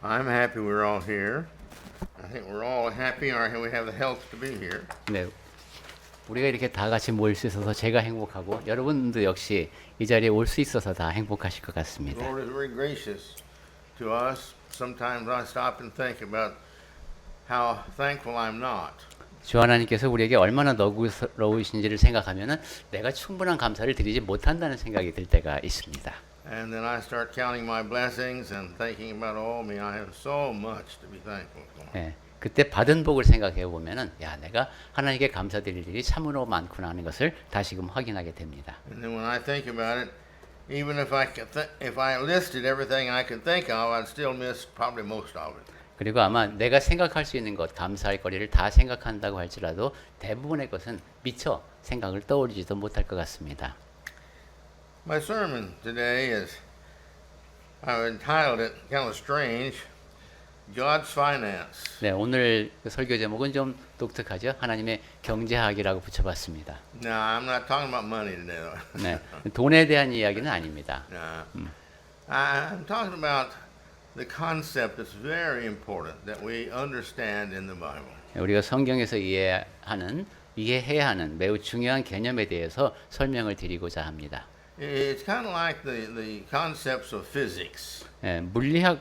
I'm happy we're all here. I think we're all happy and we have the health to be here. 네, 우리가 이렇게 다 같이 모일 수 있어서 제가 행복하고 여러분도 역시 이 자리에 올 수 있어서 다 행복하실 것 The 같습니다. Lord is very gracious to us. Sometimes I stop and think about how thankful I'm not. 주 하나님께서 우리에게 얼마나 너그러우신지를 생각하면은 내가 충분한 감사를 드리지 못한다는 생각이 들 때가 있습니다. And then I start counting my blessings and thinking about, oh me, I have so much to be thankful for. 예, 그때 받은 복을 생각해 보면은 야, 내가 하나님께 감사드릴 일이 참으로 많구나 하는 것을 다시금 확인하게 됩니다. And then when I think about it, even if if I listed everything I could think of, I'd still miss probably most of it. 그리고 아마 내가 생각할 수 있는 것, 감사할 거리를 다 생각한다고 할지라도 대부분의 것은 미처 생각을 떠올리지도 못할 것 같습니다. My sermon today is, I've entitled it kind of strange, God's Finance. 네, 오늘 그 설교 제목은 좀 독특하죠. 하나님의 경제학이라고 붙여봤습니다. Now, I'm not talking about money today, though. 네, 돈에 대한 이야기는 아닙니다. No. I'm talking about the concept that's very important that we understand in the Bible. 우리가 성경에서 이해해야 하는 매우 중요한 개념에 대해서 설명을 드리고자 합니다. It's kind of like the concepts of physics. 예, 물리학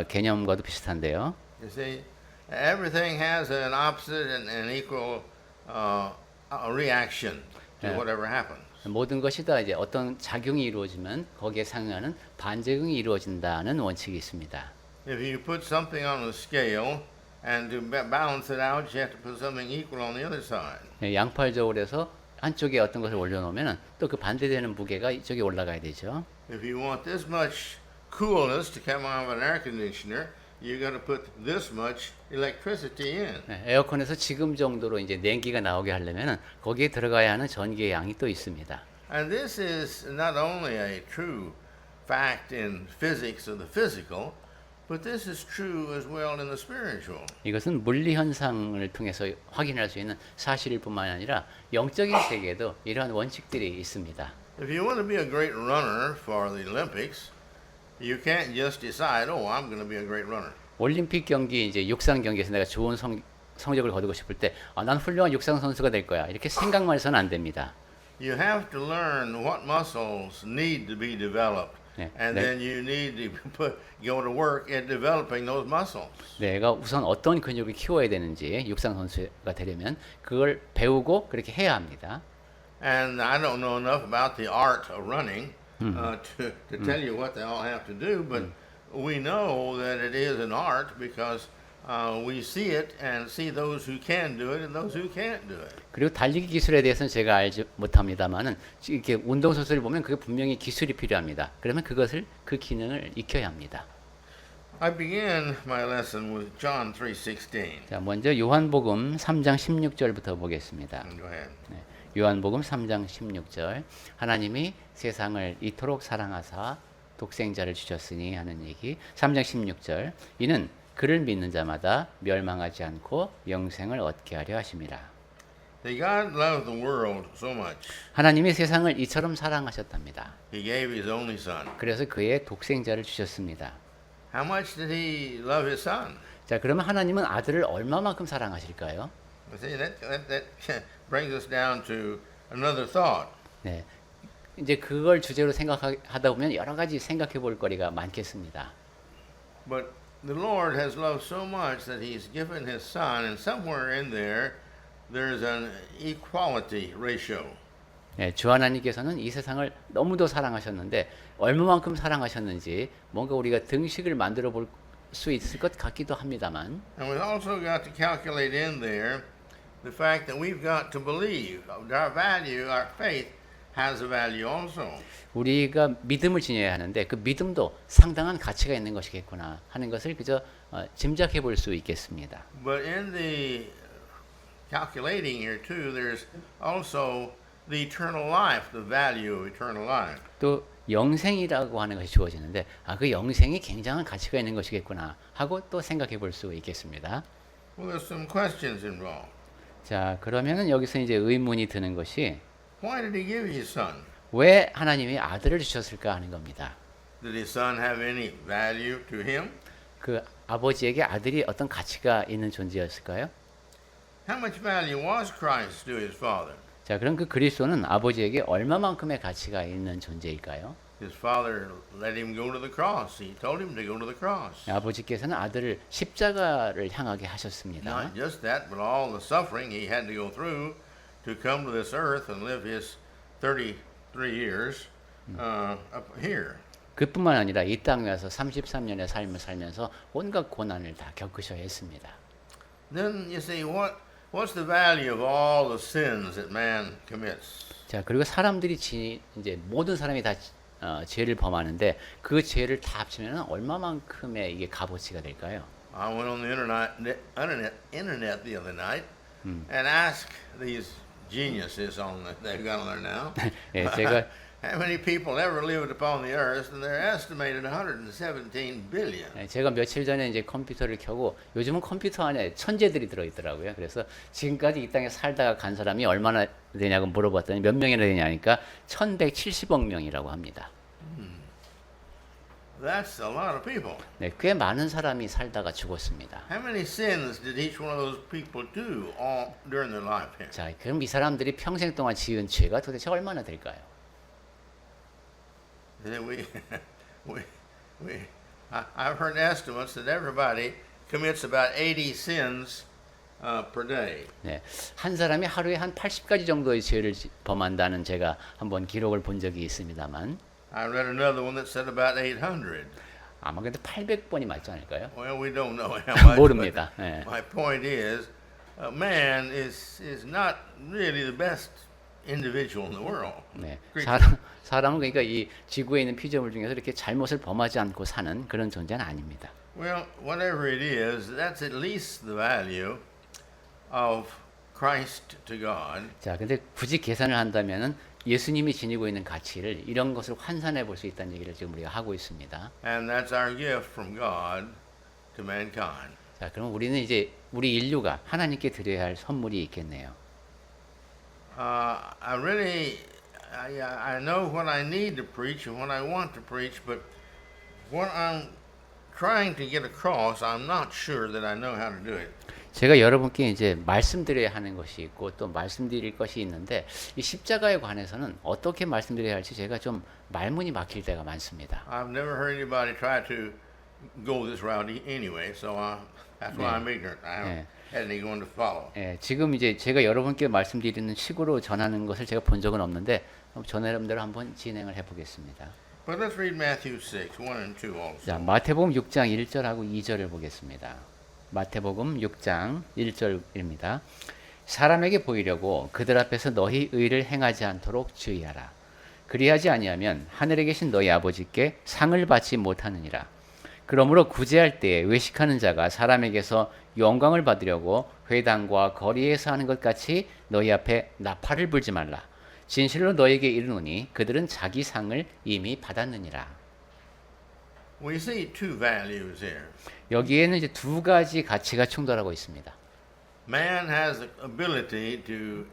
개념과도 비슷한데요. You see, everything has an opposite and equal a reaction to Yeah. whatever happens. 모든 것이 다 이제 어떤 작용이 이루어지면 거기에 상응하는 반작용이 이루어진다는 원칙이 있습니다. If you put something on a scale and to balance it out, you have to put something equal on the other side. 예, 양팔적으로 해서 한쪽에 어떤 것을 올려놓으면 또 그 반대되는 무게가 이쪽에 올라가야 되죠. If you want this much coolness to come out of an air conditioner, you got to put this much electricity in. 예, 에어컨에서 지금 정도로 이제 냉기가 나오게 하려면 거기에 들어가야 하는 전기의 양이 또 있습니다. And this is not only a true fact in physics of the physical, but this is true as well in the spiritual. 이것은 물리 현상을 통해서 확인할 수 있는 사실일 뿐만 아니라 영적인 세계에도 이러한 원칙들이 있습니다. If you want to be a great runner for the Olympics, you can't just decide, oh, I'm going to be a great runner. 올림픽 경기 이제 육상 경기에서 내가 좋은 성적을 거두고 싶을 때 난 훌륭한 육상 선수가 될 거야. 이렇게 생각만 해서는 안 됩니다. You have to learn what muscles need to be developed. 네, And then you need to go to work at developing those muscles. 내가 우선 어떤 근육을 키워야 되는지 육상 선수가 되려면 그걸 배우고 그렇게 해야 합니다. And I don't know enough about the art of running to tell you what they all have to do, but we know that it is an art because we see it and see those who can do it and those who can't do it. 그리고 달리기 기술에 대해서는 제가 알지 못합니다만은 이렇게 운동 선수를 보면 그게 분명히 기술이 필요합니다. 그러면 그 기능을 익혀야 합니다. I began my lesson with John 3:16. 자, 먼저 요한복음 3장 16절부터 보겠습니다. Go ahead. 네, 요한복음 3장 16절 하나님이 세상을 이토록 사랑하사 독생자를 주셨으니 하는 얘기. 3장 16절 이는 그를 믿는 자마다 멸망하지 않고 영생을 얻게 하려 하심이라. That God loved the world so much, 하나님이 세상을 이처럼 사랑하셨답니다. He gave His only Son. 그래서 그의 독생자를 주셨습니다. How much did He love His Son? 자, 그러면 하나님은 아들을 얼마만큼 사랑하실까요? You see, that brings us down to another thought. 네. 이제 그걸 주제로 생각하다 보면 여러 가지 생각해 볼 거리가 많겠습니다. But the Lord has loved so much that He's given His Son, and somewhere in there, there's an equality ratio. 네, 주 하나님께서는 이 세상을 너무도 사랑하셨는데 얼마만큼 사랑하셨는지 뭔가 우리가 등식을 만들어 볼 수 있을 것 같기도 합니다만 And we've also got to calculate in there the fact that we've got to believe. Our value, our faith has a value also. 우리가 믿음을 지녀야 하는데 그 믿음도 상당한 가치가 있는 것이겠구나 하는 것을 그저 짐작해 볼 수 있겠습니다. But in the calculating here too, there's also the eternal life, the value of eternal life. 또 영생이라고 하는 것이 주어지는데 그 영생이 굉장한 가치가 있는 것이겠구나 하고 또 생각해 볼 수 있겠습니다. Well, there's some questions involved. 자, 그러면은 여기서 이제 의문이 드는 것이 Why did He give His Son? 왜 하나님이 아들을 주셨을까 하는 겁니다. Did His Son have any value to Him? 그 아버지에게 아들이 어떤 가치가 있는 존재였을까요? How much value was Christ to his father? 자, 그럼 그 그리스도는 아버지에게 얼마만큼의 가치가 있는 존재일까요? His father let him go to the cross. He told him to go to the cross. 아버지께서는 아들을 십자가를 향하게 하셨습니다. Not just that, but all the suffering he had to go through to come to this earth and live his 33 years up here. 그뿐만 아니라 이 땅에 와서 33년의 삶을 살면서 온갖 고난을 다 겪으셔야 했습니다. Then you see what's the value of all the sins that man commits? 자, 그리고 사람들이 이제 모든 사람이 다 죄를 범하는데 그 죄를 다 합치면 얼마만큼의 이게 값어치가 될까요? I went on the internet the other night and asked these geniuses they've got on there now. 예, 제가 How many people ever lived upon the earth? And they're estimated 117 billion. 제가 며칠 전에 이제 컴퓨터를 켜고 요즘은 컴퓨터 안에 천재들이 들어있더라고요. 그래서 지금까지 이 땅에 살다가 간 사람이 얼마나 되냐고 물어봤더니 몇 명이나 되냐니까 1170억 명이라고 합니다. That's a lot of people. 네, 꽤 많은 사람이 살다가 죽었습니다. How many sins did each one of those people do all during their lifetime? 자, 그럼 이 사람들이 평생 동안 지은 죄가 도대체 얼마나 될까요? I've heard estimates that everybody commits about 80 sins per day. 네, 한 사람이 하루에 한 80가지 정도의 죄를 범한다는 제가 한번 기록을 본 적이 있습니다만 I read another one that said about 800. 아마 근데 800번이 맞지 않을까요? Well, we don't know how much. 모릅니다. But 네. my point is, man is not really the best individual in the world. 네, creature. 사람은 그러니까 이 지구에 있는 피조물 중에서 이렇게 잘못을 범하지 않고 사는 그런 존재는 아닙니다. Well, whatever it is, that's at least the value of Christ to God. 자, 근데 굳이 계산을 한다면은 예수님이 지니고 있는 가치를 이런 것을 환산해 볼 수 있다는 얘기를 지금 우리가 하고 있습니다. And that's our gift from God to mankind. 자, 그럼 우리는 이제 우리 인류가 하나님께 드려야 할 선물이 있겠네요. I know what I need to preach and what I want to preach, but what I'm trying to get across, I'm not sure that I know how to do it. 제가 여러분께 이제 말씀드려야 하는 것이 있고 또 말씀드릴 것이 있는데 이 십자가에 관해서는 어떻게 말씀드려야 할지 제가 좀 말문이 막힐 때가 많습니다. I've never heard anybody try to go this route anyway, so that's why I'm ignorant. I haven't had anyone to follow. 예, 지금 이제 제가 여러분께 말씀드리는 식으로 전하는 것을 제가 본 적은 없는데 전하름대로 한번 진행을 해보겠습니다. But let's read Matthew 6, 1 and 2 also. 자, 마태복음 6장 1절하고 2절을 보겠습니다. 마태복음 6장 1절입니다. 사람에게 보이려고 그들 앞에서 너희 의를 행하지 않도록 주의하라. 그리하지 아니하면 하늘에 계신 너희 아버지께 상을 받지 못하느니라. 그러므로 구제할 때에 외식하는 자가 사람에게서 영광을 받으려고 회당과 거리에서 하는 것 같이 너희 앞에 나팔을 불지 말라. 진실로 너에게 이르노니 그들은 자기 상을 이미 받았느니라. We see two values here. 여기에는 이제 두 가지 가치가 충돌하고 있습니다. Man has the ability to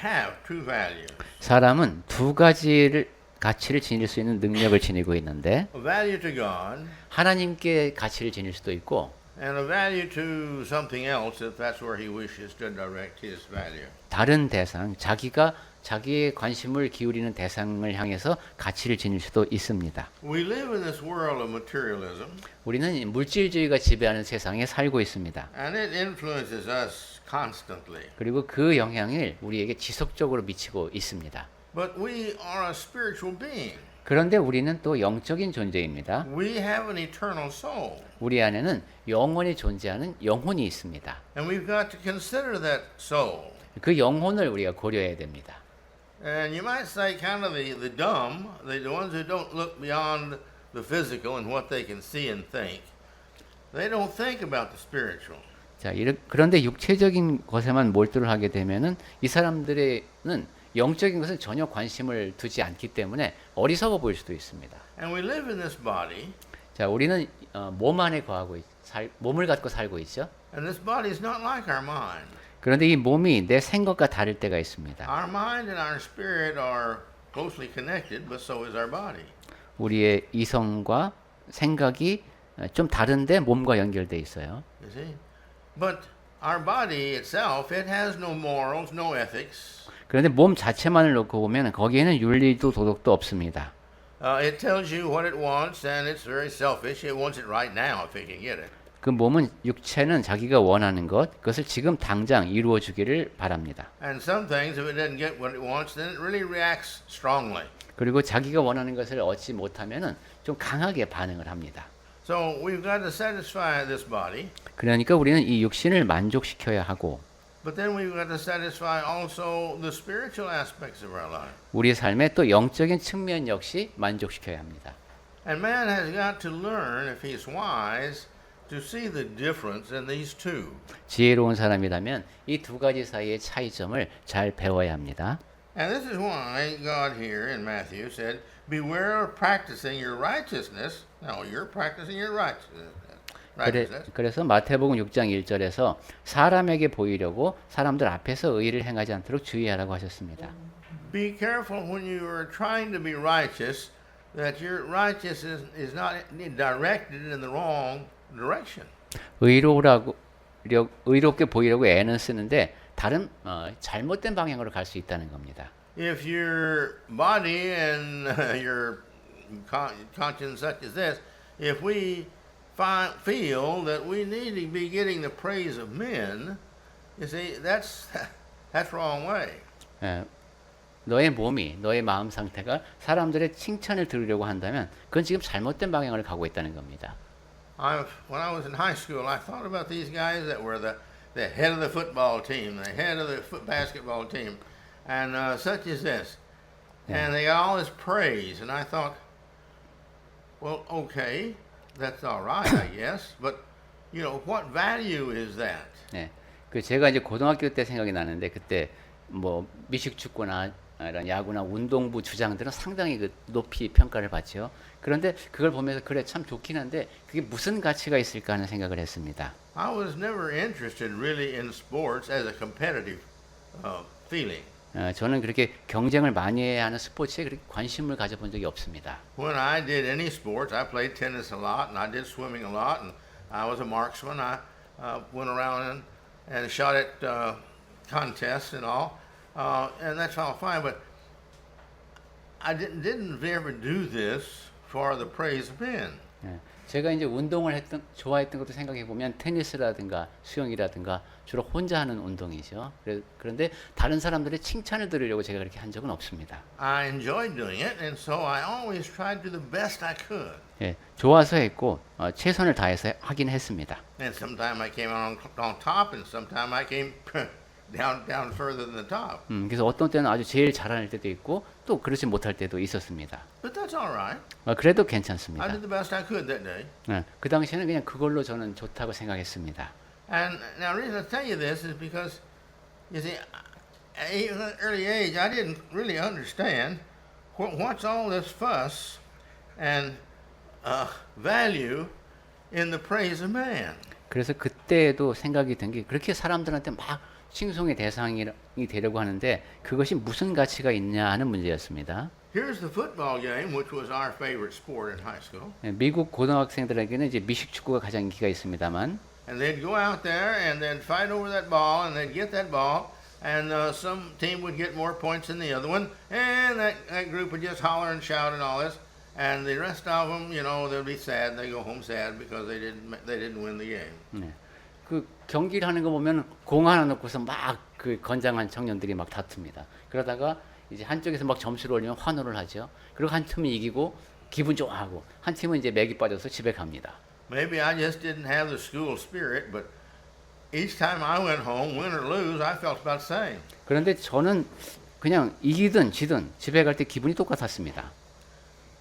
have two values. 사람은 두 가지를 가치를 지닐 수 있는 능력을 지니고 있는데 A value to God 하나님께 가치를 지닐 수도 있고 and a value to something else if that's where he wishes to direct his value. 다른 대상, 자기의 관심을 기울이는 대상을 향해서 가치를 지닐 수도 있습니다. We live in this world of materialism 우리는 물질주의가 지배하는 세상에 살고 있습니다. and it influences us constantly. 그리고 그 영향을 우리에게 지속적으로 미치고 있습니다. But we are a spiritual being. 그런데 우리는 또 영적인 존재입니다. We have an eternal soul. 우리 안에는 영원히 존재하는 영혼이 있습니다. And we've got to consider that soul. 그 영혼을 우리가 고려해야 됩니다. And you might say kind of the dumb, the ones who don't look beyond the physical and what they can see and think. They don't think about the spiritual. 자, 그런데 육체적인 것에만 몰두를 하게 되면은 이 사람들은 영적인 것은 전혀 관심을 두지 않기 때문에 어리석어 보일 수도 있습니다. And we live in this body, 자, 우리는 몸 안에 거하고 몸을 갖고 살고 있죠. and this body is not like our mind. 그런데 이 몸이 내 생각과 다를 때가 있습니다. Our mind and our spirit are closely connected, but so is our body. 우리의 이성과 생각이 좀 다른데 몸과 연결돼 있어요. You see? But our body itself, it has no morals, no ethics. 그런데 몸 자체만을 놓고 보면 거기에는 윤리도 도덕도 없습니다. It tells you what it wants, and it's very selfish. It wants it right now if it can get it. 그 몸은 육체는 자기가 원하는 것, 그것을 지금 당장 이루어 주기를 바랍니다. And some things, if it doesn't get what it wants, then it really reacts strongly. 그리고 자기가 원하는 것을 얻지 못하면은 좀 강하게 반응을 합니다. So we've got to satisfy this body, 그러니까 우리는 이 육신을 만족시켜야 하고 but then we've got to satisfy also the spiritual aspects of our life. 우리 삶의 또 영적인 측면 역시 만족시켜야 합니다. And man has got to learn, if he's wise, to see the difference in these two. 지혜로운 사람이라면 이 두 가지 사이의 차이점을 잘 배워야 합니다. And this is why God here in Matthew said, beware of practicing your righteousness. No, you're practicing your righteousness. 그래서 마태복음 6장 1절에서 사람에게 보이려고 사람들 앞에서 의를 행하지 않도록 주의하라고 하셨습니다. Be careful when you are trying to be righteous, that your righteousness is not directed in the wrong direction. 의롭게 보이려고 애는 쓰는데 다른 잘못된 방향으로 갈 수 있다는 겁니다. If your body and your conscience such as this, if we feel that we need to be getting the praise of men, you see, that's wrong way. 너의 몸이, 너의 마음 상태가 사람들의 칭찬을 들으려고 한다면 그건 지금 잘못된 방향으로 가고 있다는 겁니다. When I was in high school, I thought about these guys that were the head of the football team, the head of the basketball team, and such as this. Yeah. And they got all this praise, and I thought, well, okay, that's all right, I guess, but you know, what value is that? 네, 그 제가 이제 고등학교 때 생각이 나는데 그때 뭐 미식 축구나 이런 야구나 운동부 주장들은 상당히 그 높이 평가를 받죠. 그런데 그걸 보면서 그래 참 좋긴 한데 그게 무슨 가치가 있을까 하는 생각을 했습니다. I was never interested really in sports as a competitive feeling. 저는 그렇게 경쟁을 많이 해야 하는 스포츠에 그렇게 관심을 가져본 적이 없습니다. When I did any sports, I played tennis a lot, and I did swimming a lot, and I was a marksman. I went around and shot at contests and all, and that's all fine. But I didn't ever do this for the praise of men. 제가 이제 운동을 좋아했던 것도 생각해 보면 테니스라든가 수영이라든가 주로 혼자 하는 운동이죠. 그런데 다른 사람들의 칭찬을 들으려고 제가 그렇게 한 적은 없습니다. I enjoyed doing it, and so I always tried to do the best I could. 예, 좋아서 했고 최선을 다해서 하긴 했습니다. And sometimes I came on top, and sometimes I came down further than the top. 그래서 어떤 때는 아주 제일 잘할 때도 있고 또 그렇지 못할 때도 있었습니다. But that's all right. 그래도 I 괜찮습니다. did the best I could that day. 그 당시에는 그냥 그걸로 저는 좋다고 생각했습니다. And now, the reason I tell you this is because, you see, even at an early age, I didn't really understand what's all this fuss and value in the praise of man. 그래서 그때도 생각이 든 게 그렇게 사람들한테 막 칭송의 대상이 되려고 하는데 그것이 무슨 가치가 있냐 하는 문제였습니다. Here's the football game, which was our favorite sport in high school. 미국 고등학생들에게는 이제 미식 축구가 가장 인기가 있습니다만, And they'd go out there and they'd fight over that ball, and they'd get that ball, and some team would get more points than the other one, and that group would just holler and shout and all this, and the rest of them, you know, they'd be sad. They go home sad because they didn't win the game. 그 경기를 하는 거 보면 공 하나 놓고서 막 그 건장한 청년들이 막 다툽니다. 그러다가 이제 한쪽에서 막 점수를 올리면 환호를 하죠. 그리고 한 팀이 이기고 기분 좋아하고 한 팀은 이제 맥이 빠져서 집에 갑니다. Maybe I just didn't have the school spirit, but each time I went home, win or lose, I felt about the same. 그런데 저는 그냥 이기든 지든 집에 갈 때 기분이 똑같았습니다.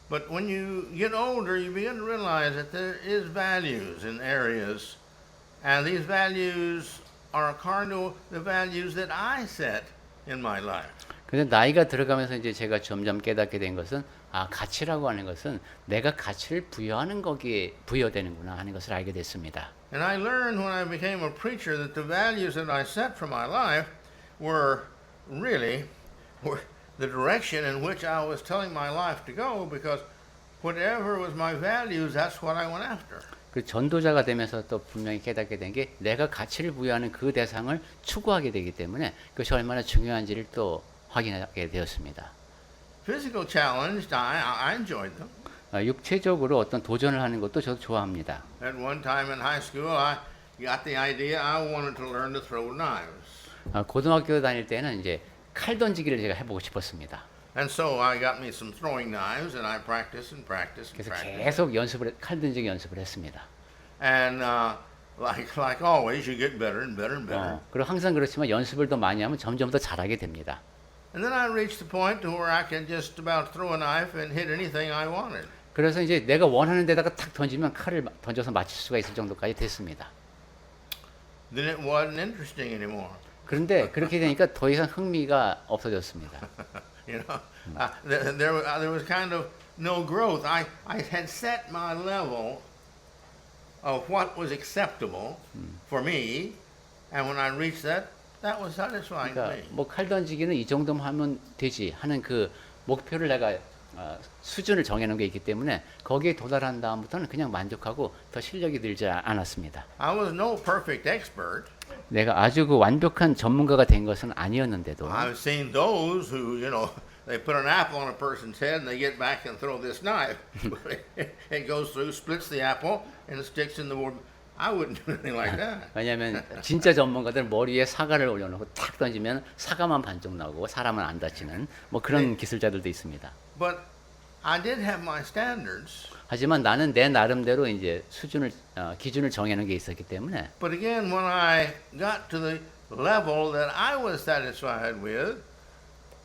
But when you get older, you begin to realize that there is values in areas, and these values are according to the values that I set in my life. 근데 나이가 들어가면서 이제 제가 점점 깨닫게 된 것은 가치라고 하는 것은 내가 가치를 부여하는 거기에 부여되는구나 하는 것을 알게 됐습니다. And I learned when I became a preacher that the values that I set for my life were really the direction in which I was telling my life to go, because whatever was my values, that's what I went after. 그 전도자가 되면서 또 분명히 깨닫게 된 게 내가 가치를 부여하는 그 대상을 추구하게 되기 때문에 그것이 얼마나 중요한지를 또 확인하게 되었습니다. Physical challenged, I enjoyed them. 육체적으로 어떤 도전을 하는 것도 저도 좋아합니다. At one time in high school, I got the idea I wanted to learn to throw knives. 고등학교 다닐 때는 이제 칼 던지기를 제가 해보고 싶었습니다. And so I got me some throwing knives, and I practiced and practiced and 그래서 practiced. 계속 칼 던지기 연습을 했습니다. And like always, you get better and better and better. 그리고 항상 그렇지만 연습을 더 많이 하면 점점 더 잘하게 됩니다. And then I reached the point to where I could just about throw a knife and hit anything I wanted. 그래서 이제 내가 원하는 데다가 탁 던지면 칼을 던져서 맞출 수가 있을 정도까지 됐습니다. Then it wasn't interesting anymore. 그런데 그렇게 되니까 더 이상 흥미가 없어졌습니다. You know, there was kind of no growth. I had set my level of what was acceptable for me, and when I reached that, that was satisfying to 그러니까 me. 뭐 칼 던지기는 이 정도만 하면 되지 하는 그 목표를 내가 수준을 정해놓은 게 있기 때문에 거기에 도달한 다음부터는 그냥 만족하고 더 실력이 늘지 않았습니다. I was no perfect expert. 내가 아주 그 완벽한 전문가가 된 것은 아니었는데도 I've seen those who, you know, they put an apple on a person's head and they get back and throw this knife. It goes through, splits the apple, and it sticks in the wood. I wouldn't do anything like that. 왜냐하면 진짜 전문가들 머리에 사과를 올려놓고 탁 던지면 사과만 반쪽 나오고 사람은 안 다치는 뭐 그런 기술자들도 있습니다. But I did have my standards. 하지만 나는 내 나름대로 이제 기준을 정해놓은 게 있었기 때문에 But again, when I got to the level that I was satisfied with,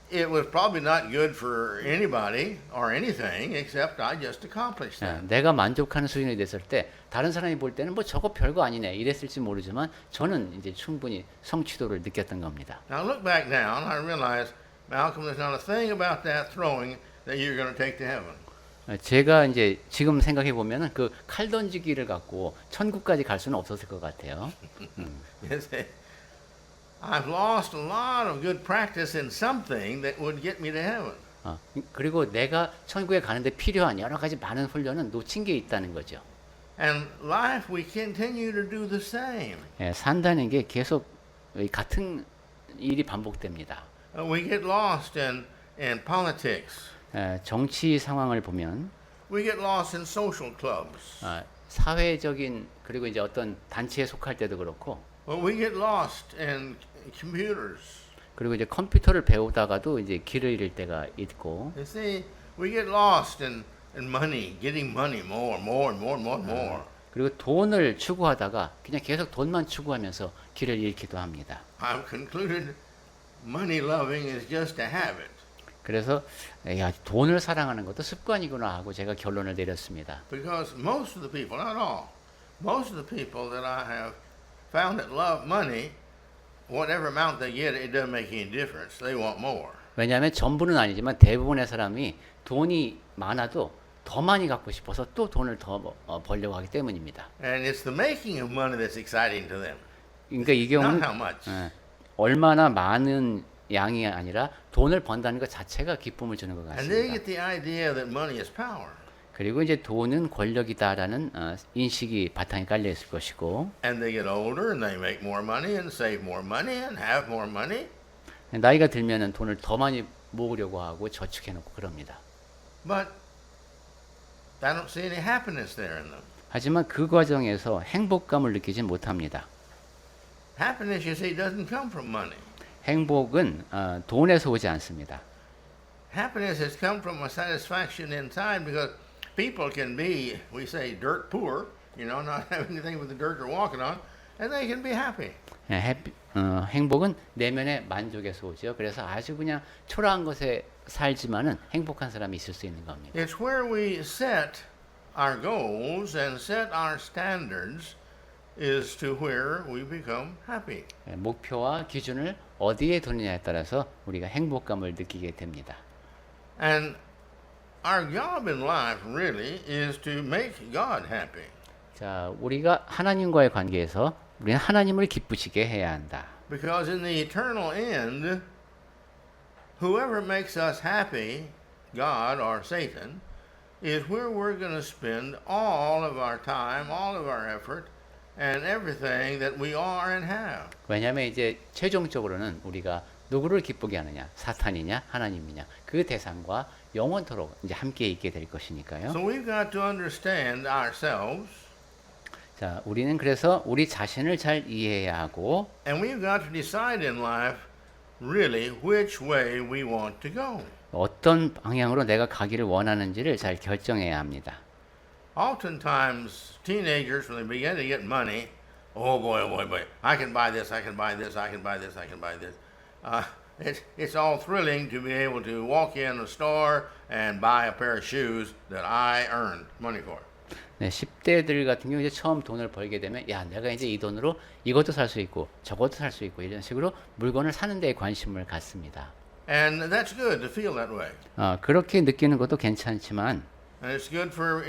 it was probably not good for anybody or anything except I just accomplished that. 내가 만족하는 수준이 됐을 때 다른 사람이 볼 때는 뭐 저거 별거 아니네 이랬을지 모르지만 저는 이제 충분히 성취도를 느꼈던 겁니다. Now look back now and I realize, Malcolm, there's not a thing about that throwing that you're going to take to heaven. 제가 이제 지금 생각해 보면은 그 칼 던지기를 갖고 천국까지 갈 수는 없었을 것 같아요. You see, I've lost a lot of good practice in something that would get me to heaven. 그리고 내가 천국에 가는데 필요한 여러 가지 많은 훈련은 놓친 게 있다는 거죠. And life, we continue to do the same. 산다는 게 계속 같은 일이 반복됩니다. We get lost in politics. 정치 상황을 보면 We get lost in social clubs. 사회적인 그리고 이제 어떤 단체에 속할 때도 그렇고 Well, we get lost in computers. 그리고 이제 컴퓨터를 배우다가도 이제 길을 잃을 때가 있고 You see, we get lost in money, getting money more and more and more and more and more. 그리고 돈을 추구하다가 그냥 계속 돈만 추구하면서 길을 잃기도 합니다. I've concluded money loving is just a habit. 그래서 야, 돈을 사랑하는 것도 습관이구나 하고 제가 결론을 내렸습니다. Because most of the people, not all, most of the people that I have found that love money, whatever amount they get, it doesn't make any difference. They want more. 왜냐하면 전부는 아니지만 대부분의 사람이 돈이 많아도 더 많이 갖고 싶어서 또 돈을 더 벌려고 하기 때문입니다. And it's the making of money that's exciting to them, 그러니까 이 not 경우는 how much. 얼마나 많은 양이 아니라 돈을 번다는 것 자체가 기쁨을 주는 것 And they 같습니다. get the idea that money is power. 그리고 이제 돈은 권력이다라는 인식이 바탕에 깔려 있을 것이고 And they get older and they make more money and save more money and have more money. 나이가 들면은 돈을 더 많이 모으려고 하고 저축해놓고 그럽니다. But I don't see any happiness there in them. 하지만 그 과정에서 행복감을 느끼지 못합니다. Happiness, you see, doesn't come from money. 행복은 돈에서 오지 않습니다. Happiness has come from a satisfaction inside because people can be, we say, dirt poor, you know, not have anything but the dirt they're walking on, and they can be happy. 행복은 내면의 만족에서 오죠. 그래서 아주 그냥 초라한 것에 살지만은 행복한 사람이 있을 수 있는 겁니다. It's where we set our goals and set our standards is to where we become happy. 목표와 기준을 어디에 두느냐에 따라서 우리가 행복감을 느끼게 됩니다. And our job in life really is to make God happy. 자, 우리가 하나님과의 관계에서 우리는 하나님을 기쁘시게 해야 한다. Because in the eternal end, whoever makes us happy, God or Satan, is where we're going to spend all of our time, all of our effort, and everything that we are and have. 왜냐하면 이제 최종적으로는 우리가 누구를 기쁘게 하느냐, 사탄이냐, 하나님이냐, 그 대상과 영원토록 이제 함께 있게 될 것이니까요. So we've got to understand ourselves, 자, 우리는 그래서 우리 자신을 잘 이해해야 하고, and we've got to decide in life really which way we want to go. 어떤 방향으로 내가 가기를 원하는지를 잘 결정해야 합니다. Oftentimes, teenagers, when they begin to get money, oh boy, I can buy this, I can buy this, I can buy this, I can buy this. It's all thrilling to be able to walk in a store and buy a pair of shoes that I earned money for. 네, 10대들 같은 경우 이제 처음 돈을 벌게 되면 야, 내가 이제 이 돈으로 이것도 살 수 있고 저것도 살 수 있고 이런 식으로 물건을 사는 데에 관심을 갖습니다. And that's good to feel that way. 그렇게 느끼는 것도 괜찮지만 And it's good for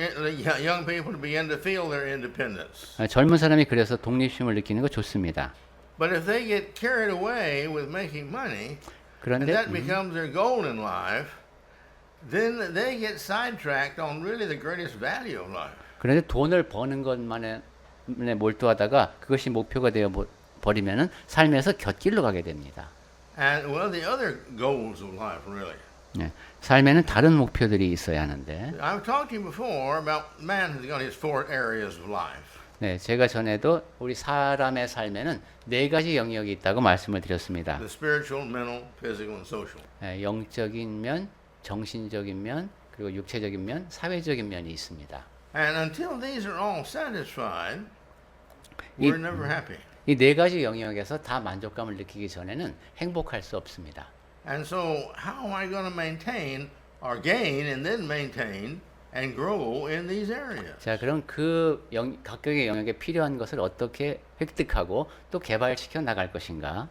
young people to begin to feel their independence. 젊은 사람이 그래서 독립심을 느끼는 거 좋습니다. But if they get carried away with making money, and 그런데 that becomes their goal in life, then they get sidetracked on really the greatest value of life. 그런데 돈을 버는 것만에 몰두하다가 그것이 목표가 되어 버리면은 삶에서 곁길로 가게 됩니다. And well, the other goals of life, really. 네, 삶에는 다른 목표들이 있어야 하는데, I've talked to you before about man has got his four areas of life. 네, 제가 전에도 우리 사람의 삶에는 네 가지 영역이 있다고 말씀을 드렸습니다. The spiritual, mental, physical, and social. 네, 영적인 면, 정신적인 면, 그리고 육체적인 면, 사회적인 면이 있습니다. And until these are all satisfied, 이- we're never happy. 이 네 가지 영역에서 다 만족감을 느끼기 전에는 행복할 수 없습니다. And so, how am I going to maintain or gain and then maintain and grow in these areas? 자, 그럼 그 각각의 영역에 필요한 것을 어떻게 획득하고 또 개발시켜 나갈 것인가?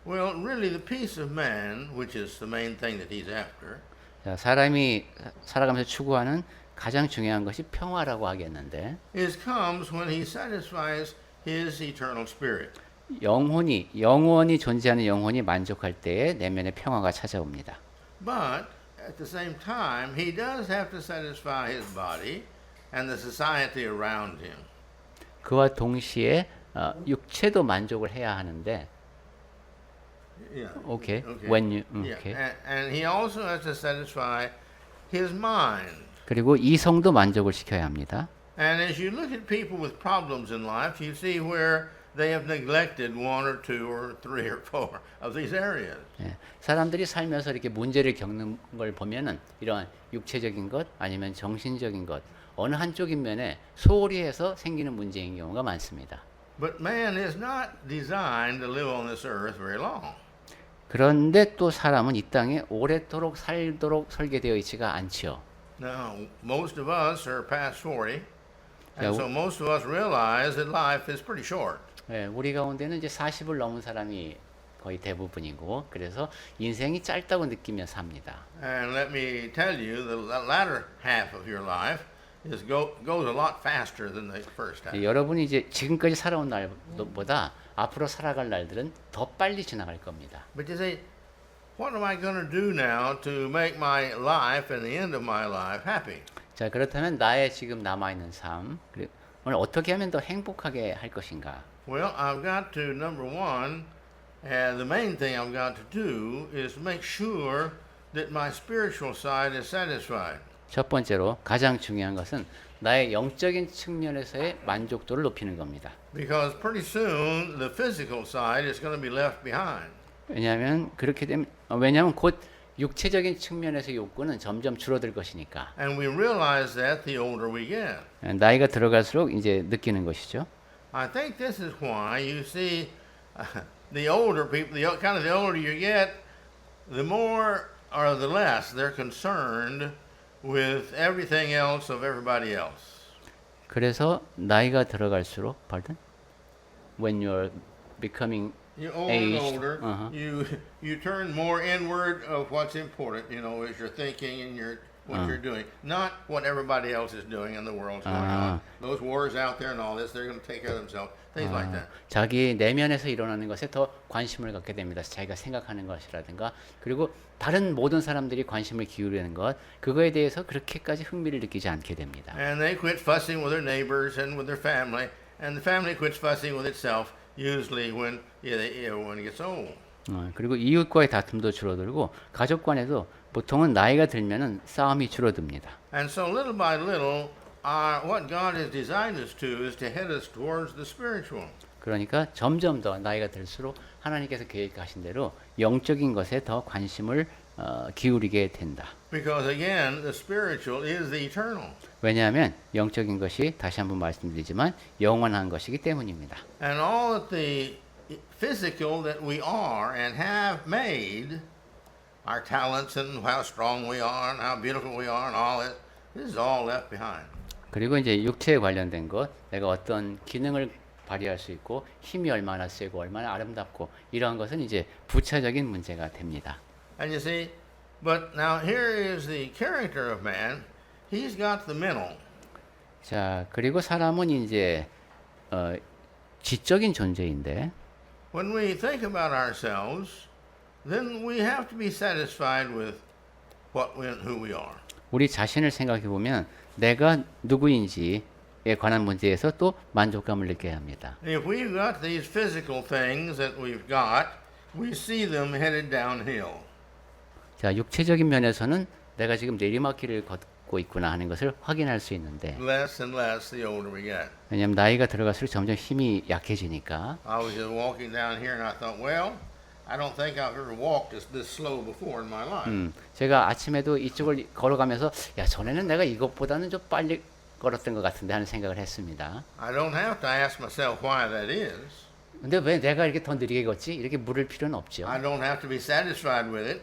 Well, really, the peace of man, which is the main thing that he's after, 자, 사람이 살아가면서 추구하는 가장 중요한 것이 평화라고 하겠는데, comes when he satisfies his eternal spirit. 영원히 존재하는 영혼이 만족할 때에 내면의 평화가 찾아옵니다. But at the same time, he does have to satisfy his body and the society around him. 그와 동시에 육체도 만족을 해야 하는데, Yeah. okay, Okay. when you, Yeah. okay. And he also has to satisfy his mind. 그리고 이성도 만족을 시켜야 합니다. And as you look at people with problems in life, you see where they have neglected one or two or three or four of these areas. 예, 사람들이 살면서 이렇게 문제를 겪는 걸 보면은 이러한 육체적인 것 아니면 정신적인 것 어느 한쪽인 면에 소홀히 해서 생기는 문제인 경우가 많습니다. But man is not designed to live on this earth very long. 그런데 또 사람은 이 땅에 오랫도록 살도록 설계되어 있지가 않지요. Now, most of us are past 40, and Yeah, so most of us realize that life is pretty short. 예, 우리 가운데는 이제 40을 넘은 사람이 거의 대부분이고 그래서 인생이 짧다고 느끼며 삽니다. And let me tell you, the latter half of your life goes a lot faster than the first half. 예, 여러분이 이제 지금까지 살아온 날보다 앞으로 살아갈 날들은 더 빨리 지나갈 겁니다. But you say, what am I going to do now to make my life and the end of my life happy? 자, 그렇다면 나의 지금 남아있는 삶, 오늘 어떻게 하면 더 행복하게 할 것인가? Well, I've got to, number one, and the main thing I've got to do is make sure that my spiritual side is satisfied. 첫 번째로 가장 중요한 것은 나의 영적인 측면에서의 만족도를 높이는 겁니다. Because pretty soon the physical side is going to be left behind. 왜냐하면 그렇게 되면 곧 육체적인 측면에서의 욕구는 점점 줄어들 것이니까. And we realize that the older we get. 나이가 들어갈수록 이제 느끼는 것이죠. I think this is why you see the older people, the older you get, the more or the less they're concerned with everything else of everybody else. 그래서 나이가 들어갈수록, pardon? When you're becoming You're older aged, and older, you turn more inward of what's important, as you're thinking and you're what you're doing, not what everybody else is doing and the world's going on. Those wars out there and all this, they're going to take care of themselves. Things like that. 자기 내면에서 일어나는 것에 더 관심을 갖게 됩니다. 자기가 생각하는 것이라든가 그리고 다른 모든 사람들이 관심을 기울이는 것 그거에 대해서 그렇게까지 흥미를 느끼지 않게 됩니다. And they quit fussing with their neighbors and with their family, and the family quits fussing with itself. Usually when when it gets old. 그리고 이웃과의 다툼도 줄어들고 가족 간에도 보통은 나이가 들면은 싸움이 줄어듭니다. And so little by little, what God has designed us to is to head us towards the spiritual. 그러니까 점점 더 나이가 들수록 하나님께서 계획하신 대로 영적인 것에 더 관심을 기울이게 된다. Because again, the spiritual is the eternal. 왜냐하면 영적인 것이 다시 한번 말씀드리지만 영원한 것이기 때문입니다. And all that the physical that we are and have made, our talents and how strong we are and how beautiful we are and all that, this is all left behind. 그리고 이제 육체에 관련된 것, 내가 어떤 기능을 발휘할 수 있고 힘이 얼마나 세고 얼마나 아름답고 이러한 것은 이제 부차적인 문제가 됩니다. And you see, but now here is the character of man. He's got the mental. 자, 그리고 사람은 이제 지적인 존재인데 When we think about ourselves, then we have to be satisfied with who we are. 우리 자신을 생각해 보면 내가 누구인지에 관한 문제에서 또 만족감을 느껴야 합니다. If we've got these physical things that we've got, we see them headed downhill. 자, 육체적인 면에서는 내가 지금 내리막길을 걷고 있구나 하는 것을 확인할 수 있는데 Less and less the older we get. 왜냐하면 나이가 들어갈수록 점점 힘이 약해지니까 I was just walking down here and I thought, well, I don't think I've ever walked this slow before in my life. 제가 아침에도 이쪽을 걸어가면서 야 전에는 내가 이것보다는 좀 빨리 걸었던 것 같은데 하는 생각을 했습니다. I don't have to ask myself why that is. 근데 왜 내가 이렇게 더 느리게 걷지? 이렇게 물을 필요는 없죠. I don't have to be satisfied with it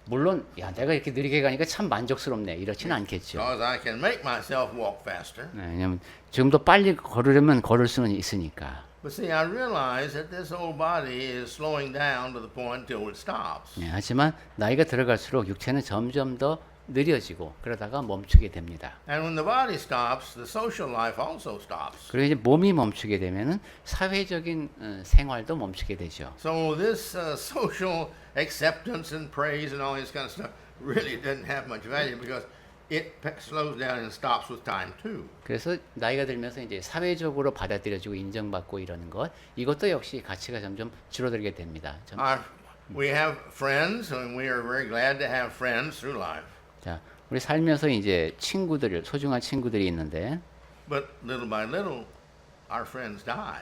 물론 야 내가 이렇게 느리게 가니까 참 만족스럽네 이렇지는 않겠죠. because I can make myself walk faster. 네, 왜냐면 좀 더 빨리 걸으려면 걸을 수는 있으니까. But see, I realize that this old body is slowing down to the point until it stops. 네, 하지만 나이가 들어갈수록 육체는 점점 더 느려지고 그러다가 멈추게 됩니다. And when the body stops, the social life also stops. 그리고 이제 몸이 멈추게 되면은 사회적인 생활도 멈추게 되죠. So this social acceptance and praise and all this kind of stuff really doesn't have much value because it slows down and stops with time too. 그래서 나이가 들면서 이제 사회적으로 받아들여지고 인정받고 이러는 것 이것도 역시 가치가 점점 줄어들게 됩니다. We have friends and we are very glad to have friends through life. 자, 우리 살면서 이제 친구들, 소중한 친구들이 있는데 But little by little, our friends die.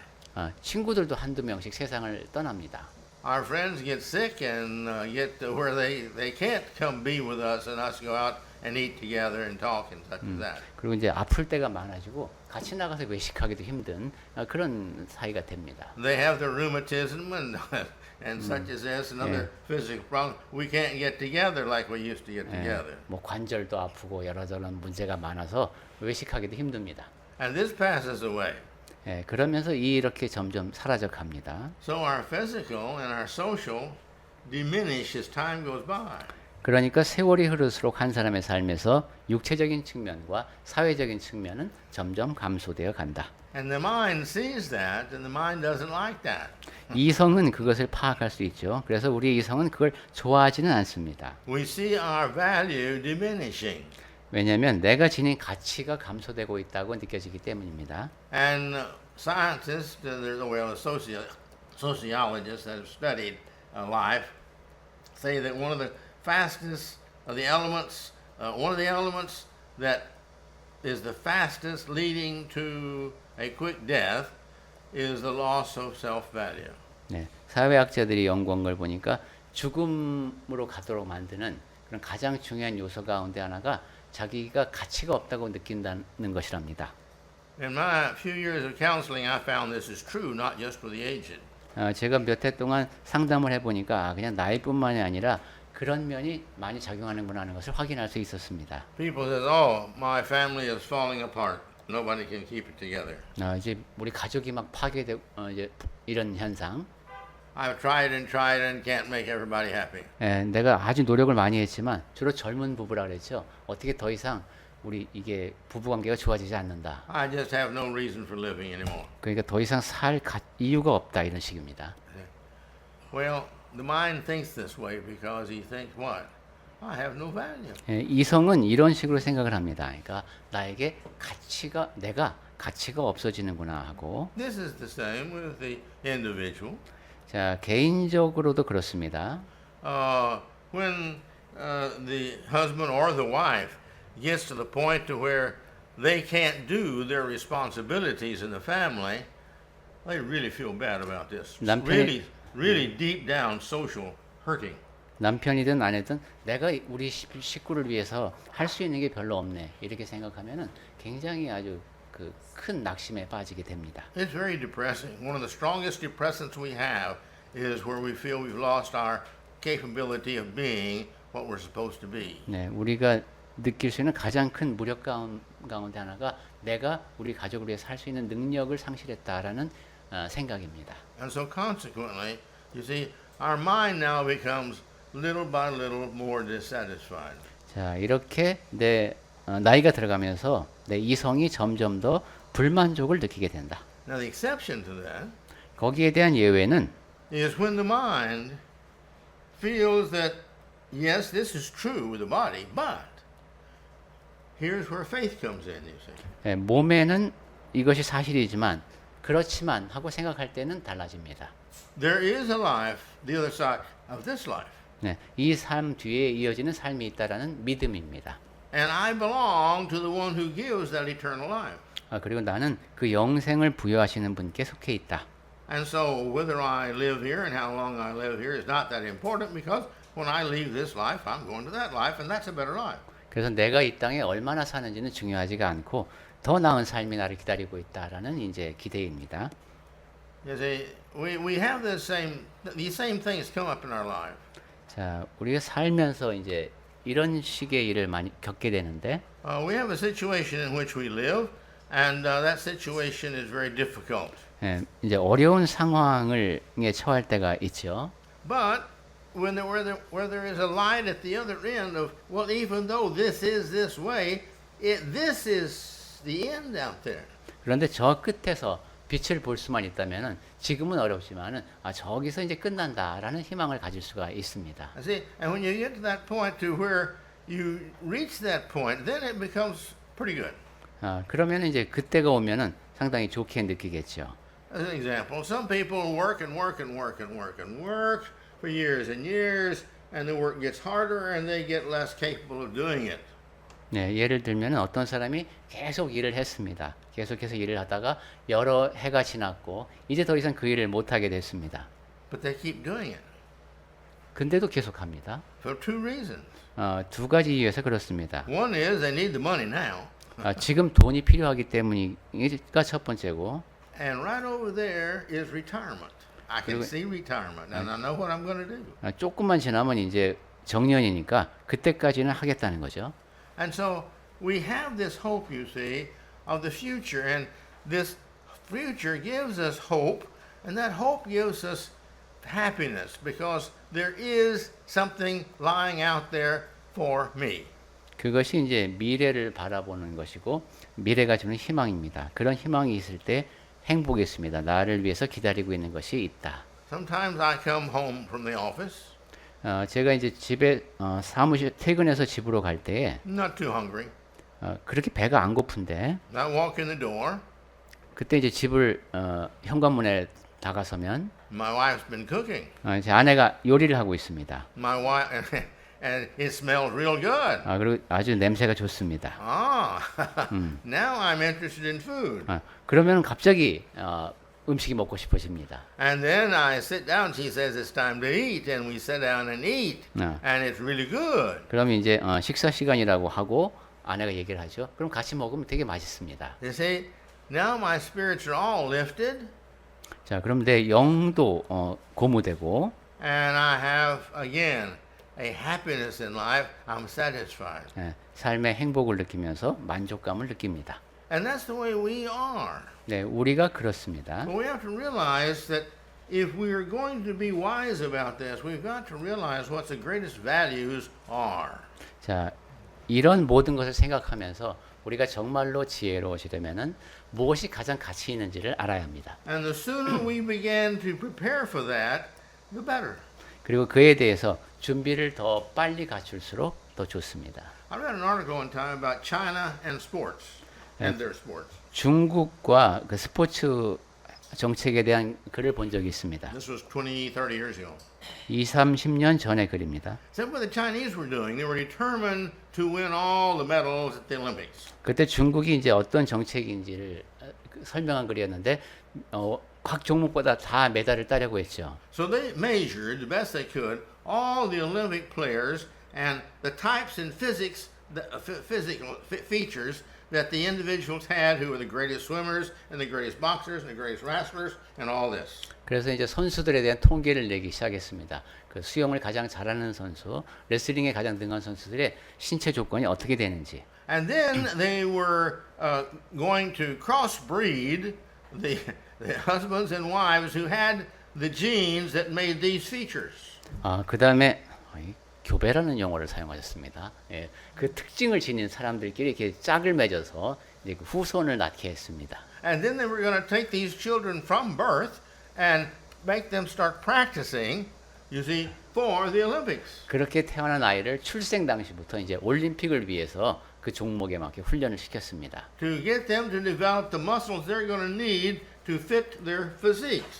친구들도 한두 명씩 세상을 떠납니다. Our friends get sick and get to where they can't come be with us and us go out and eat together and talk and such as that. 그리고 이제 아플 때가 많아지고 같이 나가서 외식하기도 힘든 그런 사이가 됩니다. They have their rheumatism and such as this and other physical problems. We can't get together like we used to get together. 뭐 관절도 아프고 여러저런 문제가 많아서 외식하기도 힘듭니다. And this passes away. 그러면서 이렇게 점점 사라져 갑니다. So our physical and our social diminish as time goes by. 그러니까 세월이 흐를수록 한 사람의 삶에서 육체적인 측면과 사회적인 측면은 점점 감소되어 간다. And the mind sees that and the mind doesn't like that. 이성은 그것을 파악할 수 있죠. 그래서 우리 이성은 그걸 좋아하지는 않습니다. We see our value diminishing. 왜냐하면 내가 지닌 가치가 감소되고 있다고 느껴지기 때문입니다. And scientists, sociologists that have studied life, say that one of the fastest of the elements, one of the elements that is the fastest leading to a quick death is the loss of self-value. 네, 사회학자들이 연구한 걸 보니까 죽음으로 가도록 만드는 그런 가장 중요한 요소 가운데 하나가 자기가 가치가 없다고 느낀다는 것이랍니다. In my few years of counseling, I found this is true, not just for the aged. 제가 몇 해 동안 상담을 해보니까 그냥 나이뿐만이 아니라 그런 면이 많이 작용하는구나 하는 것을 확인할 수 있었습니다. People say, "Oh, my family is falling apart. Nobody can keep it together." 이제 우리 가족이 막 파괴되고 이제 이런 현상. I've tried and can't make everybody happy. 예, 내가 아주 노력을 많이 했지만 주로 젊은 부부라 그랬죠. 어떻게 더 이상 우리 이게 부부 관계가 좋아지지 않는다. I just have no reason for living anymore. 그러니까 더 이상 이유가 없다 이런 식입니다. Well, the mind thinks this way because he thinks what? I have no value. 예, 이성은 이런 식으로 생각을 합니다. 그러니까 나에게 내가 가치가 없어지는구나 하고. This is the same with the individual. 자, 개인적으로도 그렇습니다. When the husband or the wife gets to the point to where they can't do their responsibilities in the family, they really feel bad about this. Really deep down social hurting. 남편이든 아내든 내가 우리 식구를 위해서 할 수 있는 게 별로 없네 이렇게 생각하면은 굉장히 아주 그 큰 낙심에 빠지게 됩니다. It's very depressing. One of the strongest depressants we have is where we feel we've lost our capability of being what we're supposed to be. 네, 우리가 느낄 수 있는 가장 큰 무력 가운데 하나가 내가 우리 가족을 위해서 할 수 있는 능력을 상실했다라는 생각입니다. And so consequently, you see, our mind now becomes little by little more dissatisfied. 자, 이렇게 내 나이가 들어가면서 내 이성이 점점 더 불만족을 느끼게 된다. Now the exception to that 거기에 대한 예외는 is when the mind feels that yes, this is true with the body, but here's where faith comes in, you see. 몸에는 이것이 사실이지만 그렇지만 하고 생각할 때는 달라집니다. There is a life, the other side of this life. 네, 이 삶 뒤에 이어지는 삶이 있다라는 믿음입니다. And I belong to the one who gives that eternal life. 그리고 나는 그 영생을 부여하시는 분께 속해 있다. And so whether I live here and how long I live here is not that important because when I leave this life, I'm going to that life and that's a better life. 그래서 내가 이 땅에 얼마나 사는지는 중요하지가 않고 더 나은 삶이 나를 기다리고 있다라는 이제 기대입니다. You see, we have these same things come up in our life. 자, 우리가 살면서 이제 이런 식의 일을 많이 겪게 되는데 We have a situation in which we live, and that situation is very difficult. 이제 어려운 상황에 처할 때가 있죠. But where there is a light at the other end of, well, even though this is this way, this is the end out there. 그런데 저 끝에서 빛을 볼 수만 있다면은 지금은 어렵지만은 저기서 이제 끝난다라는 희망을 가질 수가 있습니다. I see, and when you get to that point to where you reach that point, then it becomes pretty good. 그러면 이제 그때가 오면은 상당히 좋게 느끼겠죠. As an example, some people work and work and work and work and work for years and years, and the work gets harder and they get less capable of doing it. 네, 예를 들면 어떤 사람이 계속 일을 했습니다. 계속해서 일을 하다가 여러 해가 지났고 이제 더 이상 그 일을 못 하게 됐습니다. But they keep doing it 근데도 계속합니다. for two reasons. 두 가지 이유에서 그렇습니다. One is they need the money now, 지금 돈이 필요하기 때문이가 첫 번째고 and right over there is retirement. I can see retirement, and I know what I'm going to do. 조금만 지나면 이제 정년이니까 그때까지는 하겠다는 거죠. And so we have this hope, you see, of the future, and this future gives us hope, and that hope gives us happiness because there is something lying out there for me. 그것이 이제 미래를 바라보는 것이고 미래가 주는 희망입니다. 그런 희망이 있을 때 행복이 있습니다. 나를 위해서 기다리고 있는 것이 있다. Sometimes I come home from the office, 제가 이제 집에 사무실 퇴근해서 집으로 갈 때에 not too hungry. 그렇게 배가 안 고픈데 I walk in the door. 그때 이제 집을 현관문에 다가서면 My wife's been cooking. 제 아내가 요리를 하고 있습니다. My wife, and it smells real good. 그리고 아주 냄새가 좋습니다. Now I'm interested in food. 그러면 갑자기 음식이 먹고 싶어집니다. And then I sit down. She says it's time to eat, and we sit down and eat, and it's really good. 그러면 이제 식사 시간이라고 하고 아내가 얘기를 하죠. 그럼 같이 먹으면 되게 맛있습니다. You see, now my spirits are all lifted, 자, 그럼 내 영도 고무되고, and I have again a happiness in life. I'm satisfied, 삶의 행복을 느끼면서 만족감을 느낍니다. and that's the way we are. 네, 우리가 그렇습니다. But we have to realize that if we are going to be wise about this, we've got to realize what the greatest values are. 자, 이런 모든 것을 생각하면서 우리가 정말로 지혜로워지려면은 무엇이 가장 가치 있는지를 알아야 합니다. And the sooner we begin to prepare for that, the better. 그리고 그에 대해서 준비를 더 빨리 갖출수록 더 좋습니다. I read an article one time about China and sports and their sports. 중국과 그 스포츠 정책에 대한 글을 본 적이 있습니다. This was 20, 30 years ago. 2, 30년 전의 글입니다. So what the Chinese were doing, they were determined to win all the medals at the Olympics. 그때 중국이 이제 어떤 정책인지를 설명한 글이었는데 각 종목보다 다 메달을 따려고 했죠. So they measured the best they could all the Olympic players and the types and physics, physical features that the individuals had who were the greatest swimmers and the greatest boxers and the greatest wrestlers and all this. 그래서 이제 선수들에 대한 통계를 내기 시작했습니다. 그 수영을 가장 잘하는 선수, 레슬링에 가장 능한 선수들의 신체 조건이 어떻게 되는지. And then they were going to crossbreed the husbands and wives who had the genes that made these features. 그 다음에 교배라는 용어를 사용하셨습니다. 예, 그 특징을 지닌 사람들끼리 이렇게 짝을 맺어서 이제 그 후손을 낳게 했습니다. And then they were going to take these children from birth and make them start practicing, you see, for the Olympics. 그렇게 태어난 아이를 출생 당시부터 이제 올림픽을 위해서 그 종목에 맞게 훈련을 시켰습니다. To get them to develop the muscles they're going to need to fit their physiques.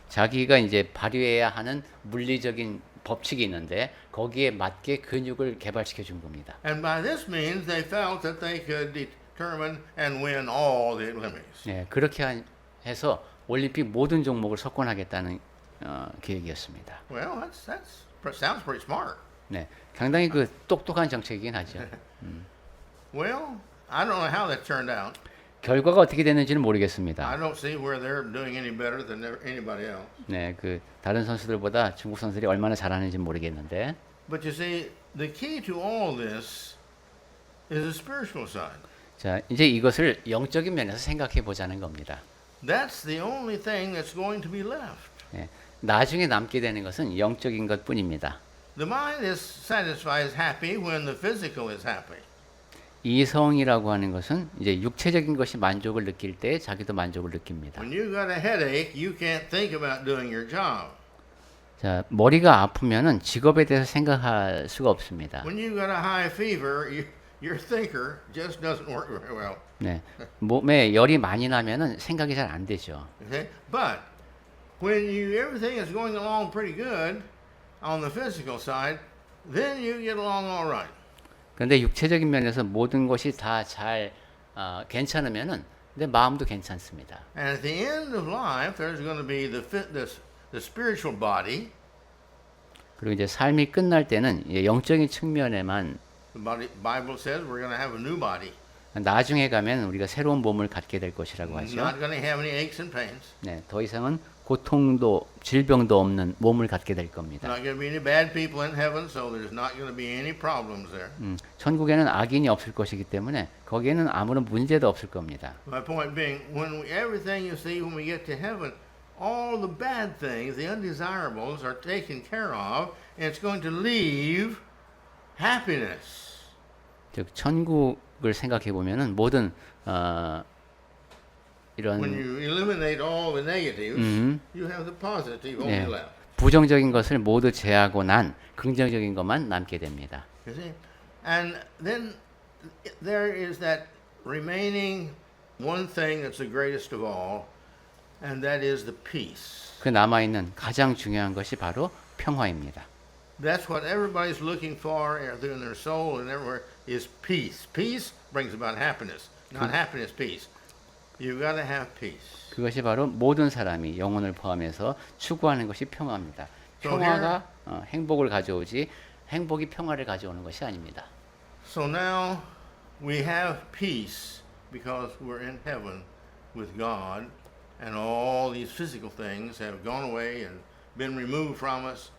자기가 이제 발휘해야 하는 물리적인 법칙이 있는데 거기에 맞게 근육을 개발시켜 준 겁니다. And by this means they felt that they could determine and win all the Olympics. 네, 그렇게 해서 올림픽 모든 종목을 석권하겠다는 계획이었습니다. Well, sounds pretty smart. 네, 상당히 그 똑똑한 정책이긴 하죠. Well, I don't know how that turned out. 결과가 어떻게 됐는지는 I 모르겠습니다. don't see where they're doing any better than anybody else. 네, 그 다른 선수들보다 중국 선수들이 얼마나 잘하는지 모르겠는데. But you see, the key to all this is the spiritual side. 자, 이제 이것을 영적인 면에서 생각해 보자는 겁니다. That's the only thing that's going to be left. 네, 나중에 남게 되는 것은 영적인 것뿐입니다. The mind is satisfied, is happy when the physical is happy. 이성이라고 하는 것은 이제 육체적인 것이 만족을 느낄 때 자기도 만족을 느낍니다. When you got a headache, you can't think about doing your job. 자, 머리가 아프면은 직업에 대해서 생각할 수가 없습니다. When you got a high fever, your thinker just doesn't work very well. 네, 몸에 열이 많이 나면은 생각이 잘 안 되죠. Okay? But when everything is going along pretty good on the physical side, then you get along all right. 그런데 육체적인 면에서 모든 것이 다 잘 괜찮으면은 내 마음도 괜찮습니다. And at the end of life, there's going to be the spiritual body. 그리고 이제 삶이 끝날 때는 이제 영적인 측면에만 The Bible says we're going to have a new body. 나중에 가면 우리가 새로운 몸을 갖게 될 것이라고 하죠. Not going to have any aches and pains. 네, 더 이상은 고통도 질병도 없는 몸을 갖게 될 겁니다. Not going to be any bad people in heaven, so there's not going to be any problems there. 천국에는 악인이 없을 것이기 때문에 거기에는 아무런 문제도 없을 겁니다. My point being, everything you see when we get to heaven, all the bad things, the undesirables, are taken care of, and it's going to leave happiness. 즉 천국을 생각해 보면은 모든 이런 When you eliminate all the negatives, you have the positive only 네, left. 부정적인 것을 모두 제하고 난 긍정적인 것만 남게 됩니다. You see? And then there is that remaining one thing that's the greatest of all, and that is the peace. 그 남아 있는 가장 중요한 것이 바로 평화입니다. That's what everybody's looking for in their soul and everywhere is peace. Peace brings about happiness, not happiness, peace. You've got to have peace. 그것이 바로 모든 사람이 영혼을 포함해서 추구하는 것이 평화입니다. So 평화가 행복을 가져오지 행복이 평화를 가져오는 것이 아닙니다. So now we have peace because we're in heaven with God, and all these physical things have gone away and been removed from us.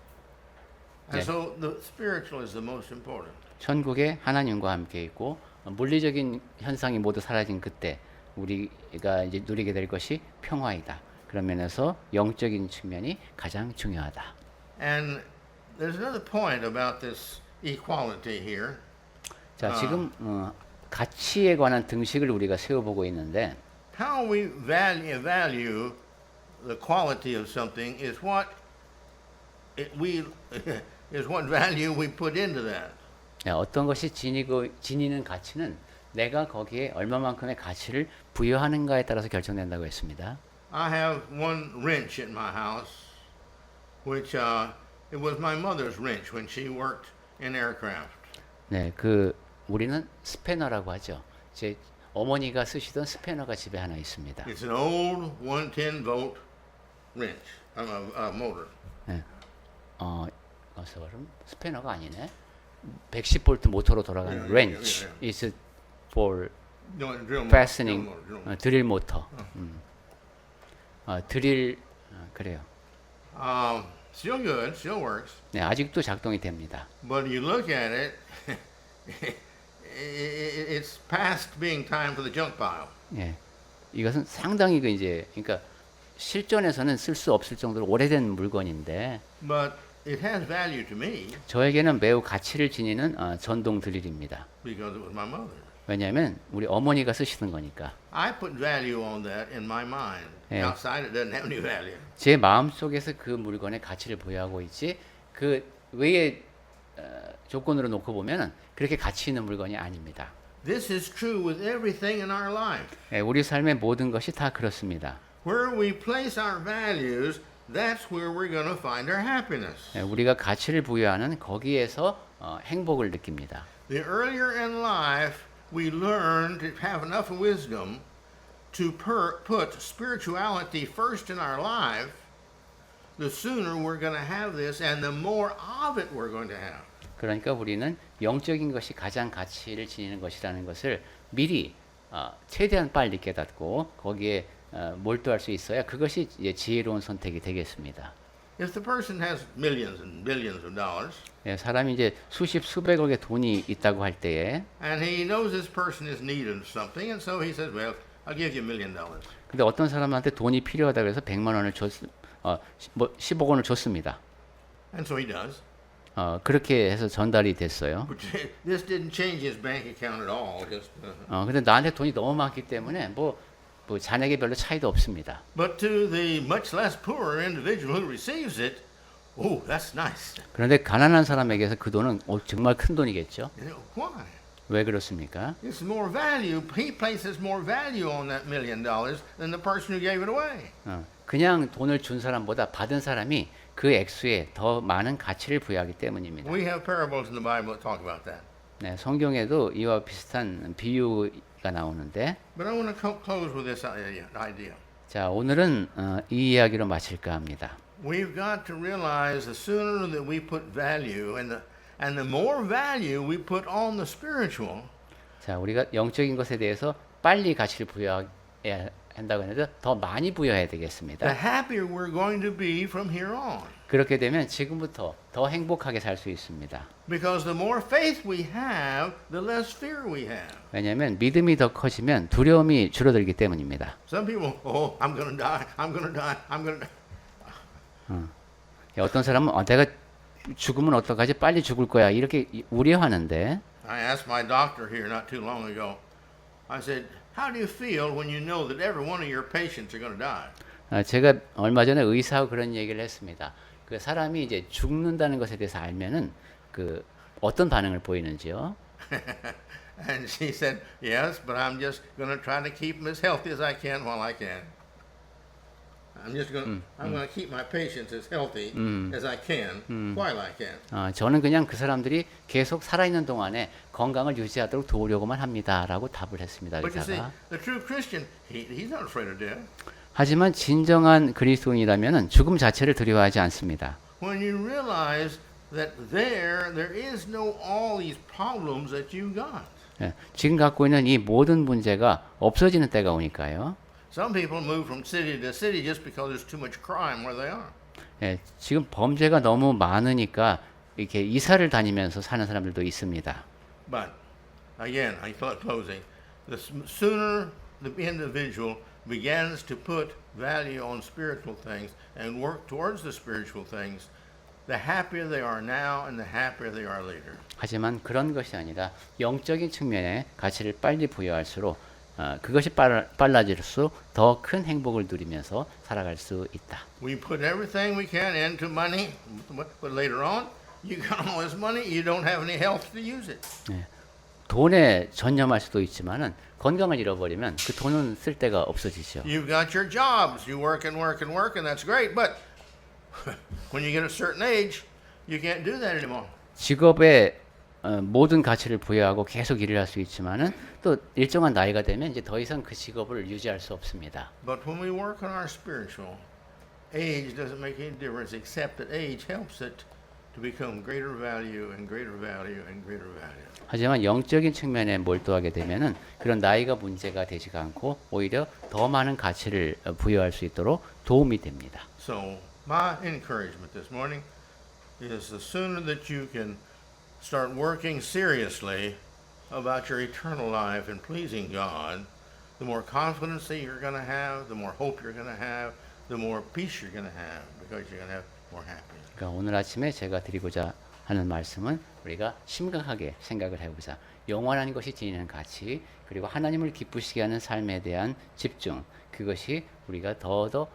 And 네. so the spiritual is the most important. 천국에 하나님과 함께 있고 물리적인 현상이 모두 사라진 그때 우리가 이제 누리게 될 것이 평화이다. 그런 면에서 영적인 측면이 가장 중요하다. And there's another point about this equality here. 자, 지금 가치에 관한 등식을 우리가 세워보고 있는데 How we value the quality of something is what is what value we put into that. 어떤 것이 지니는 가치는 내가 거기에 얼마만큼의 가치를 부여하는가에 따라서 결정된다고 했습니다. I have one wrench at my house, which it was my mother's wrench when she worked in aircraft. 네, 우리는 스패너라고 하죠. 제 어머니가 쓰시던 스패너가 집에 하나 있습니다. It's an old 110 volt wrench, motor. 네, 그럼 스패너가 아니네. 110V 모터로 돌아가는 wrench is for No, drill fastening motor, drill motor. 드릴 모터. 드릴 그래요. Still good, still works. 네, 아직도 작동이 됩니다. But you look at it, it's past being time for the junk pile. 예, 이것은 상당히 그러니까 실전에서는 쓸 수 없을 정도로 오래된 물건인데 But it has value to me 저에게는 매우 가치를 지니는 전동 드릴입니다. because it was my mother. 왜냐하면 우리 어머니가 쓰시는 거니까. I put value on that in my mind. Yeah. Outside, it doesn't have any value. 제 마음 속에서 그 물건의 가치를 부여하고 있지 그 외의 조건으로 놓고 보면은 그렇게 가치 있는 물건이 아닙니다. This is true with everything in our life. 예, 우리 삶의 모든 것이 다 그렇습니다. Where we place our values, that's where we're going to find our happiness. 예, 우리가 가치를 부여하는 거기에서 행복을 느낍니다. The earlier in life we learn to have enough wisdom to put spirituality first in our life, the sooner we're going to have this and the more of it we're going to have. 그러니까 우리는 영적인 것이 가장 가치를 지니는 것이라는 것을 미리 최대한 빨리 깨닫고 거기에 몰두할 수 있어야 그것이 이제 지혜로운 선택이 되겠습니다. If the person has millions and billions of dollars, 예, 사람이 이제 수백억의 돈이 있다고 할 때에 and he knows this person is needed something, and so he says, well, I'll give you $1 million. 근데 어떤 사람한테 돈이 필요하다고 해서 100만 원을 10억 원을 줬습니다. And so he does. 그렇게 해서 전달이 됐어요. But this didn't change his bank account at all. Just, 근데 나한테 돈이 너무 많기 때문에 뭐 잔액에 별로 차이도 없습니다. But to the much less poor individual who receives it, oh, that's nice. 그런데 가난한 사람에게서 그 돈은 정말 큰 돈이겠죠. You know, why? 왜 그렇습니까? It's more value. He places more value on that $1 million than the person who gave it away. 그냥 돈을 준 사람보다 받은 사람이 그 액수에 더 많은 가치를 부여하기 때문입니다. We have parables in the Bible that talk about that. 네, 성경에도 이와 비슷한 비유가 나오는데, But I want to close with this idea. 자 오늘은 이 이야기로 마칠까 합니다. We've got to realize the sooner that we put value and the more value we put on the spiritual, 자 우리가 영적인 것에 대해서 빨리 가치를 부여해야 한다고 했는데 더 많이 부여해야 되겠습니다. the happier we're going to be from here on. 그렇게 되면 지금부터 더 행복하게 살 수 있습니다. Because the more faith we have, the less fear we have. 왜냐하면 믿음이 더 커지면 두려움이 줄어들기 때문입니다. Some people, oh, I'm going to die, I'm going to die, I'm going to die. 어떤 사람은 내가 죽으면 어떡하지? 빨리 죽을 거야. 이렇게 우려하는데 I asked my doctor here not too long ago, I said, how do you feel when you know that every one of your patients are going to die? 제가 얼마 전에 의사하고 그런 얘기를 했습니다. 그 사람이 이제 죽는다는 것에 대해서 알면은 그 어떤 반응을 보이는지요? And she said, yes, but I'm just going to try to keep them as healthy as I can while I can. I'm going to keep my patients as healthy as I can while I can. 저는 그냥 그 사람들이 계속 살아있는 동안에 건강을 유지하도록 도우려고만 합니다라고 답을 했습니다. But you see, 의사가. the true Christian, he's not afraid of death. 하지만 진정한 그리스도인이라면은 죽음 자체를 두려워하지 않습니다. When you realize that there is no all these problems that you got. 예, 지금 갖고 있는 이 모든 문제가 없어지는 때가 오니까요. Some people move from city to city just because there's too much crime where they are. 예, 지금 범죄가 너무 많으니까 이렇게 이사를 다니면서 사는 사람들도 있습니다. But again, I thought closing, the sooner the individual begins to put value on spiritual things and work towards the spiritual things, the happier they are now and the happier they are later. 하지만 그런 것이 아니라 영적인 측면에 가치를 빨리 부여할수록 그것이 빨라질수록 더 큰 행복을 누리면서 살아갈 수 있다. We put everything we can into money, but later on, you got all this money, you don't have any health to use it. 네. 돈에 전념할 수도 있지만은 건강을 잃어버리면 그 돈은 쓸 데가 없어지죠. You've got your jobs, you work and work and work, and that's great, but when you get a certain age, you can't do that anymore. 직업에 모든 가치를 부여하고 계속 일을 할 수 있지만은 또 일정한 나이가 되면 이제 더 이상 그 직업을 유지할 수 없습니다. But when we work on our spiritual, age doesn't make any difference except that age helps it to become greater value and greater value and greater value. 하지만 영적인 측면에 몰두하게 되면은 그런 나이가 문제가 되지가 않고 오히려 더 많은 가치를 부여할 수 있도록 도움이 됩니다. So my encouragement this morning is the sooner that you can start working seriously about your eternal life and pleasing God, the more confidence that you're going to have, the more hope you're going to have, the more peace you're going to have because you're going to have more happiness. 그러니까 오늘 아침에 제가 드리고자 하는 말씀은 우리가 심각하게 생각을 해보자. 영원한 것이 지니는 가치 그리고 하나님을 기쁘시게 하는 삶에 대한 집중 그것이 우리가 더욱더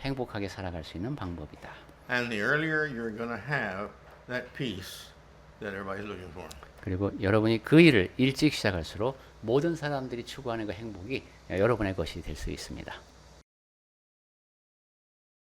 행복하게 살아갈 수 있는 방법이다. And the earlier you're going to have that peace that everybody's looking for. 그리고 여러분이 그 일을 일찍 시작할수록 모든 사람들이 추구하는 그 행복이 여러분의 것이 될 수 있습니다.